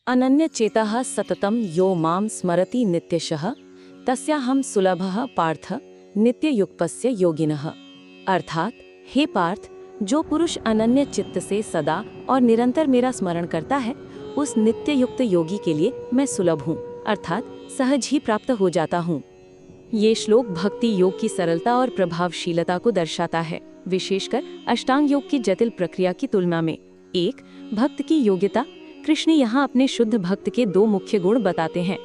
अनन्यचेतः सततं यो मां स्मरति नित्यशः तस्याहं सुलभः पार्थ नित्ययुक्तस्य योगिनः। अर्थात, हे पार्थ, जो पुरुष अनन्य चित्त से सदा और निरंतर मेरा स्मरण करता है, उस नित्य युक्त योगी के लिए मैं सुलभ हूँ, अर्थात सहज ही प्राप्त हो जाता हूँ। ये श्लोक भक्ति योग की सरलता और प्रभावशीलता को दर्शाता है, विशेषकर अष्टांग योग की जटिल प्रक्रिया की तुलना में। एक, भक्त की योग्यता। कृष्ण यहाँ अपने शुद्ध भक्त के दो मुख्य गुण बताते हैं।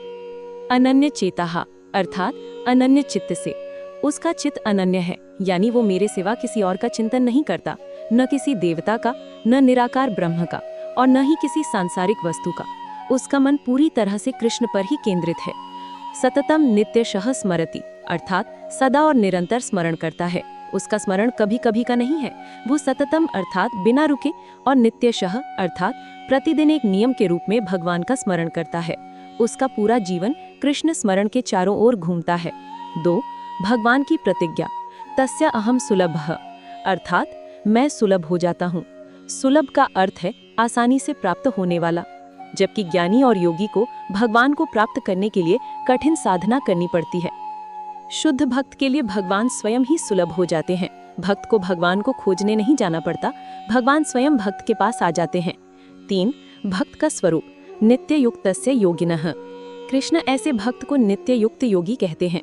अनन्य चेताः, अर्थात अनन्य चित्त से। उसका चित्त अनन्य है, यानी वो मेरे सिवा किसी और का चिंतन नहीं करता, न किसी देवता का, न निराकार ब्रह्म का, और न ही किसी सांसारिक वस्तु का। उसका मन पूरी तरह से कृष्ण पर ही केंद्रित है। सततम नित्यशः स्मरति, अर्थात सदा और निरंतर स्मरण करता है। उसका स्मरण कभी कभी का नहीं है, वो सततम अर्थात बिना रुके और नित्यशः अर्थात प्रतिदिन एक नियम के रूप में भगवान का स्मरण करता है। उसका पूरा जीवन कृष्ण स्मरण के चारों ओर घूमता है। 2. भगवान की प्रतिज्ञा। तस्य अहम सुलभः, अर्थात मैं सुलभ हो जाता हूँ। सुलभ का अर्थ है आसानी से प्राप्त होने वाला, जबकि ज्ञानी और योगी को भगवान को प्राप्त करने के लिए कठिन साधना करनी पड़ती है। शुद्ध भक्त के लिए भगवान स्वयं ही सुलभ हो जाते हैं। भक्त को भगवान को खोजने नहीं जाना पड़ता, भगवान स्वयं भक्त के पास आ जाते हैं। 3. भक्त का स्वरूप। नित्य युक्तस्य योगिनः। कृष्ण ऐसे भक्त को नित्य युक्त योगी कहते हैं।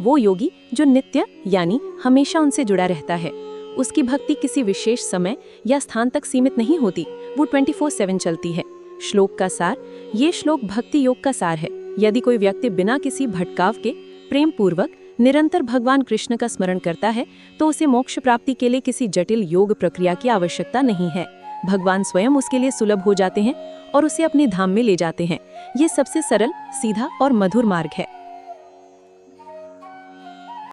वो योगी जो नित्य यानी हमेशा उनसे जुड़ा रहता है। उसकी भक्ति किसी विशेष समय या स्थान तक सीमित नहीं होती, वो 24/7 चलती है। श्लोक का सार। ये श्लोक भक्ति योग का सार है। यदि कोई व्यक्ति बिना किसी भटकाव के प्रेम पूर्वक निरंतर भगवान कृष्ण का स्मरण करता है, तो उसे मोक्ष प्राप्ति के लिए किसी जटिल योग प्रक्रिया की आवश्यकता नहीं है। भगवान स्वयं उसके लिए सुलभ हो जाते हैं और उसे अपने धाम में ले जाते हैं। ये सबसे सरल, सीधा और मधुर मार्ग है।